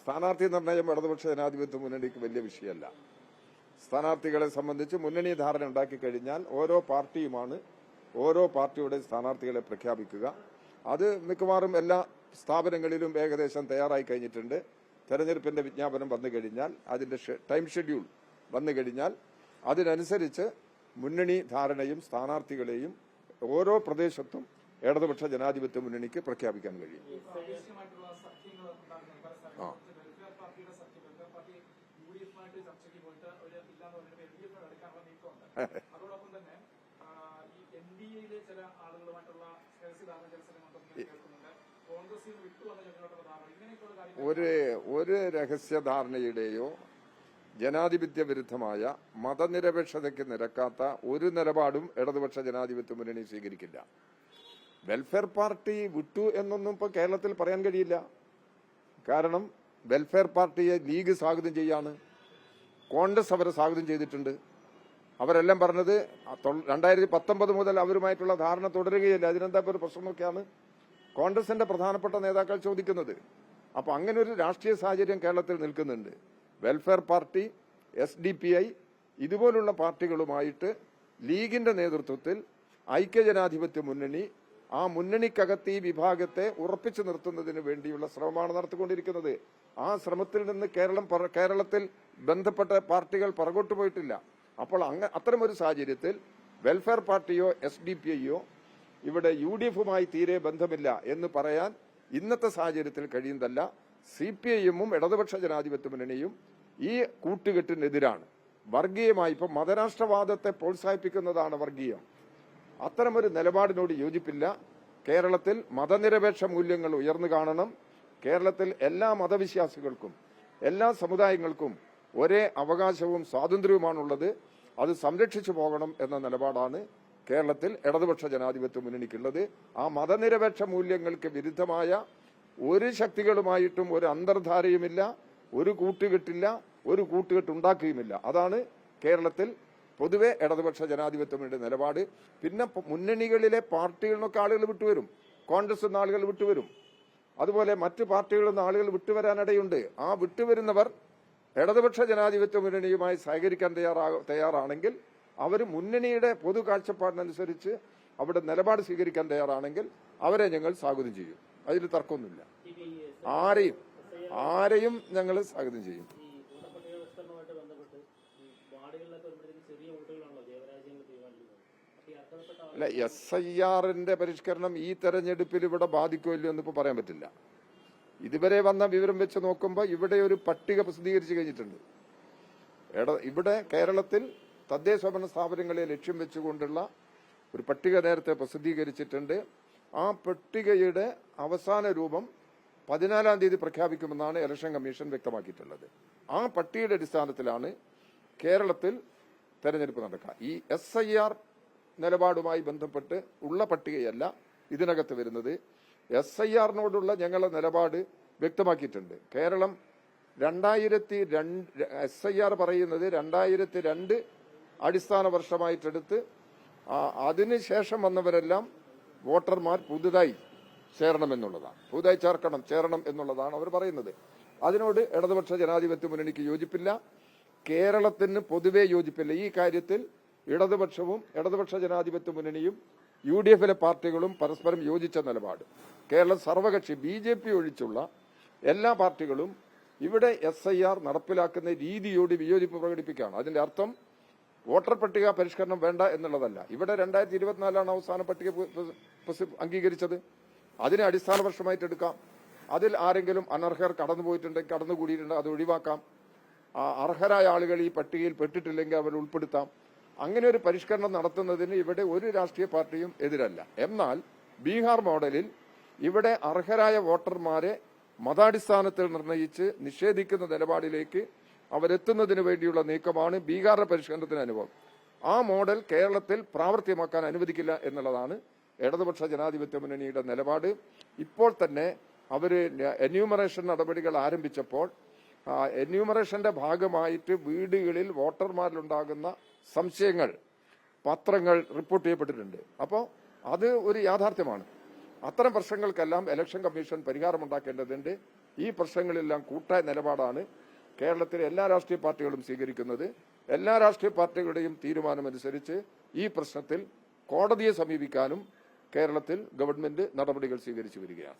സ്ഥാനാർത്ഥി നിർണയം ഇടതുപക്ഷ ജനാധിപത്യ മുന്നണിക്ക് വലിയ വിഷയമല്ല. സ്ഥാനാർത്ഥികളെ സംബന്ധിച്ച് മുന്നണി ധാരണ ഉണ്ടാക്കി കഴിഞ്ഞാൽ ഓരോ പാർട്ടിയുമാണ് ഓരോ പാർട്ടിയുടെ സ്ഥാനാർത്ഥികളെ പ്രഖ്യാപിക്കുക. അത് മിക്കവാറും എല്ലാ സ്ഥാപനങ്ങളിലും ഏകദേശം തയ്യാറായി കഴിഞ്ഞിട്ടുണ്ട്. തെരഞ്ഞെടുപ്പിന്റെ വിജ്ഞാപനം വന്നു കഴിഞ്ഞാൽ, അതിന്റെ ടൈം ഷെഡ്യൂൾ വന്നു കഴിഞ്ഞാൽ അതിനനുസരിച്ച് മുന്നണി ധാരണയും സ്ഥാനാർത്ഥികളെയും ഓരോ പ്രദേശത്തും ഇടതുപക്ഷ ജനാധിപത്യ മുന്നണിക്ക് പ്രഖ്യാപിക്കാൻ കഴിയും. ഒരു രഹസ്യധാരണയുടെയോ ജനാധിപത്യ വിരുദ്ധമായ മതനിരപേക്ഷതയ്ക്ക് നിരക്കാത്ത ഒരു നിലപാടും ഇടതുപക്ഷ ജനാധിപത്യ മുന്നണി സ്വീകരിക്കില്ല. വെൽഫെയർ പാർട്ടി വിട്ടു എന്നൊന്നും ഇപ്പൊ കേരളത്തിൽ പറയാൻ കഴിയില്ല. കാരണം വെൽഫെയർ പാർട്ടിയെ ലീഗ് സ്വാഗതം ചെയ്യാണ്, കോൺഗ്രസ് അവരെ സ്വാഗതം ചെയ്തിട്ടുണ്ട്. അവരെല്ലാം പറഞ്ഞത് 2019 മുതൽ അവരുമായിട്ടുള്ള ധാരണ തുടരുകയില്ല. അതിനെന്താ ഒരു പ്രശ്നം നോക്കിയാണ് കോൺഗ്രസിന്റെ പ്രധാനപ്പെട്ട നേതാക്കൾ ചോദിക്കുന്നത്. അപ്പൊ അങ്ങനെ ഒരു രാഷ്ട്രീയ സാഹചര്യം കേരളത്തിൽ നിൽക്കുന്നുണ്ട്. വെൽഫെയർ പാർട്ടി, SDPI ഇതുപോലുള്ള പാർട്ടികളുമായിട്ട് ലീഗിന്റെ നേതൃത്വത്തിൽ ഐക്യജനാധിപത്യ മുന്നണി ആ മുന്നണിക്കകത്ത് ഈ വിഭാഗത്തെ ഉറപ്പിച്ചു നിർത്തുന്നതിന് വേണ്ടിയുള്ള ശ്രമമാണ് നടത്തിക്കൊണ്ടിരിക്കുന്നത്. ആ ശ്രമത്തിൽ നിന്ന് കേരളത്തിൽ ബന്ധപ്പെട്ട പാർട്ടികൾ പുറകോട്ട് പോയിട്ടില്ല. അപ്പോൾ അത്തരമൊരു സാഹചര്യത്തിൽ വെൽഫെയർ പാർട്ടിയോ SDPIയോ ഇവിടെ UDFുമായി തീരെ ബന്ധമില്ല എന്ന് പറയാൻ ഇന്നത്തെ സാഹചര്യത്തിൽ കഴിയുന്നതല്ല. CPIഎമ്മും ഇടതുപക്ഷ ജനാധിപത്യ മുന്നണിയും ഈ കൂട്ടുകെട്ടിനെതിരാണ്. വർഗീയമായി ഇപ്പം മതരാഷ്ട്രവാദത്തെ പ്രോത്സാഹിപ്പിക്കുന്നതാണ് വർഗീയം. അത്തരമൊരു നിലപാടിനോട് യോജിപ്പില്ല. കേരളത്തിൽ മതനിരപേക്ഷ മൂല്യങ്ങൾ ഉയർന്നു കാണണം. കേരളത്തിൽ എല്ലാ മതവിശ്വാസികൾക്കും എല്ലാ സമുദായങ്ങൾക്കും ഒരേ അവകാശവും സ്വാതന്ത്ര്യവുമാണുള്ളത്. അത് സംരക്ഷിച്ചു പോകണം എന്ന നിലപാടാണ് കേരളത്തിൽ ഇടതുപക്ഷ ജനാധിപത്യ മുന്നണിക്കുള്ളത്. ആ മതനിരപേക്ഷ മൂല്യങ്ങൾക്ക് വിരുദ്ധമായ ഒരു ശക്തികളുമായിട്ടും ഒരു അന്തർധാരയുമില്ല, ഒരു കൂട്ടുകെട്ടില്ല, ഒരു കൂട്ടുകെട്ടുണ്ടാക്കുകയുമില്ല. അതാണ് കേരളത്തിൽ പൊതുവെ ഇടതുപക്ഷ ജനാധിപത്യ മുന്നണിയുടെ നിലപാട്. പിന്നെ മുന്നണികളിലെ പാർട്ടികളിൽ നിന്നൊക്കെ ആളുകൾ വിട്ടുവരും. കോൺഗ്രസ് നിന്ന് ആളുകൾ വിട്ടുവരും, അതുപോലെ മറ്റു പാർട്ടികളിൽ നിന്ന് ആളുകൾ വിട്ടുവരാനിടയുണ്ട്. ആ വിട്ടുവരുന്നവർ ഇടതുപക്ഷ ജനാധിപത്യ മുന്നണിയുമായി സഹകരിക്കാൻ തയ്യാറാണെങ്കിൽ, അവർ മുന്നണിയുടെ പൊതു കാഴ്ചപ്പാടിനനുസരിച്ച് അവിടെ നിലപാട് സ്വീകരിക്കാൻ തയ്യാറാണെങ്കിൽ അവരെ ഞങ്ങൾ സ്വാഗതം ചെയ്യും. അതിൽ തർക്കമൊന്നുമില്ല. ആരെയും ഞങ്ങൾ സ്വാഗതം ചെയ്യും. അല്ല, SIRന്റെ പരിഷ്കരണം ഈ തെരഞ്ഞെടുപ്പിൽ ഇവിടെ ബാധിക്കുമല്ലോ എന്നിപ്പോ പറയാൻ പറ്റില്ല. ഇതുവരെ വന്ന വിവരം വെച്ച് നോക്കുമ്പോൾ ഇവിടെ ഒരു പട്ടിക പ്രസിദ്ധീകരിച്ചു കഴിഞ്ഞിട്ടുണ്ട്. ഇവിടെ കേരളത്തിൽ തദ്ദേശ ഭരണ സ്ഥാപനങ്ങളെ ലക്ഷ്യം വെച്ചുകൊണ്ടുള്ള ഒരു പട്ടിക നേരത്തെ പ്രസിദ്ധീകരിച്ചിട്ടുണ്ട്. ആ പട്ടികയുടെ അവസാന രൂപം 14-ാം തീയതി പ്രഖ്യാപിക്കുമെന്നാണ് ഇലക്ഷൻ കമ്മീഷൻ വ്യക്തമാക്കിയിട്ടുള്ളത്. ആ പട്ടികയുടെ അടിസ്ഥാനത്തിലാണ് കേരളത്തിൽ തെരഞ്ഞെടുപ്പ് നടക്കുക. ഈ SIR നിലപാടുമായി ബന്ധപ്പെട്ട് ഉള്ള പട്ടികയല്ല ഇതിനകത്ത് വരുന്നത്. SIRനോടുള്ള ഞങ്ങളുടെ നിലപാട് വ്യക്തമാക്കിയിട്ടുണ്ട്. കേരളം 2002 SIR പറയുന്നത് 2002 അടിസ്ഥാന വർഷമായിട്ടെടുത്ത് അതിനുശേഷം വന്നവരെല്ലാം വോട്ടർമാർ പുതുതായി ചേരണം എന്നുള്ളതാണ് അവർ പറയുന്നത്. അതിനോട് ഇടതുപക്ഷ ജനാധിപത്യ മുന്നണിക്ക് യോജിപ്പില്ല. കേരളത്തിന് പൊതുവെ യോജിപ്പില്ല. ഈ കാര്യത്തിൽ ഇടതുപക്ഷവും ഇടതുപക്ഷ ജനാധിപത്യ മുന്നണിയും UDFിലെ പാർട്ടികളും പരസ്പരം യോജിച്ച നിലപാട്. കേരളം സർവകക്ഷി BJP ഒഴിച്ചുള്ള എല്ലാ പാർട്ടികളും ഇവിടെ SIR നടപ്പിലാക്കുന്ന രീതിയോട് വിയോജിപ്പ് പ്രകടിപ്പിക്കുകയാണ്. അതിന്റെ അർത്ഥം വോട്ടർ പട്ടിക പരിഷ്കരണം വേണ്ട എന്നുള്ളതല്ല. ഇവിടെ 2024 അവസാന പട്ടിക അംഗീകരിച്ചത്. അതിനെ അടിസ്ഥാന വർഷമായിട്ട് എടുക്കാം. അതിൽ ആരെങ്കിലും അനർഹർ കടന്നുപോയിട്ടുണ്ടെങ്കിൽ കടന്നുകൂടിയിട്ടുണ്ടെങ്കിൽ അത് ഒഴിവാക്കാം. അർഹരായ ആളുകൾ ഈ പട്ടികയിൽ പെട്ടിട്ടില്ലെങ്കിൽ അവർ ഉൾപ്പെടുത്താം. അങ്ങനെ ഒരു പരിഷ്കരണം നടത്തുന്നതിന് ഇവിടെ ഒരു രാഷ്ട്രീയ പാർട്ടിയും എതിരല്ല. എന്നാൽ ബീഹാർ മോഡലിൽ ഇവിടെ അർഹരായ വോട്ടർമാരെ മതാടിസ്ഥാനത്തിൽ നിർണയിച്ച് നിഷേധിക്കുന്ന നിലപാടിലേക്ക് അവരെത്തുന്നതിന് വേണ്ടിയുള്ള നീക്കമാണ് ബീഹാറിന്റെ പരിഷ്കരണത്തിന് അനുഭവം. ആ മോഡൽ കേരളത്തിൽ പ്രാവർത്തികമാക്കാൻ അനുവദിക്കില്ല എന്നുള്ളതാണ് ഇടതുപക്ഷ ജനാധിപത്യ മുന്നണിയുടെ നിലപാട്. ഇപ്പോൾ തന്നെ അവര് എന്യൂമറേഷൻ നടപടികൾ ആരംഭിച്ചപ്പോൾ എന്യൂമറേഷന്റെ ഭാഗമായിട്ട് വീടുകളിൽ വോട്ടർമാരിലുണ്ടാകുന്ന സംശയങ്ങൾ പത്രങ്ങൾ റിപ്പോർട്ട് ചെയ്യപ്പെട്ടിട്ടുണ്ട്. അപ്പോൾ അത് ഒരു യാഥാർത്ഥ്യമാണ്. അത്തരം പ്രശ്നങ്ങൾക്കെല്ലാം ഇലക്ഷൻ കമ്മീഷൻ പരിഹാരമുണ്ടാക്കേണ്ടതുണ്ട്. ഈ പ്രശ്നങ്ങളെല്ലാം കൂട്ടായ നിലപാടാണ് കേരളത്തിലെ എല്ലാ രാഷ്ട്രീയ പാർട്ടികളും സ്വീകരിക്കുന്നത്. എല്ലാ രാഷ്ട്രീയ പാർട്ടികളുടെയും തീരുമാനമനുസരിച്ച് ഈ പ്രശ്നത്തിൽ കോടതിയെ സമീപിക്കാനും കേരളത്തിൽ ഗവൺമെന്റ് നടപടികൾ സ്വീകരിച്ചു വരികയാണ്.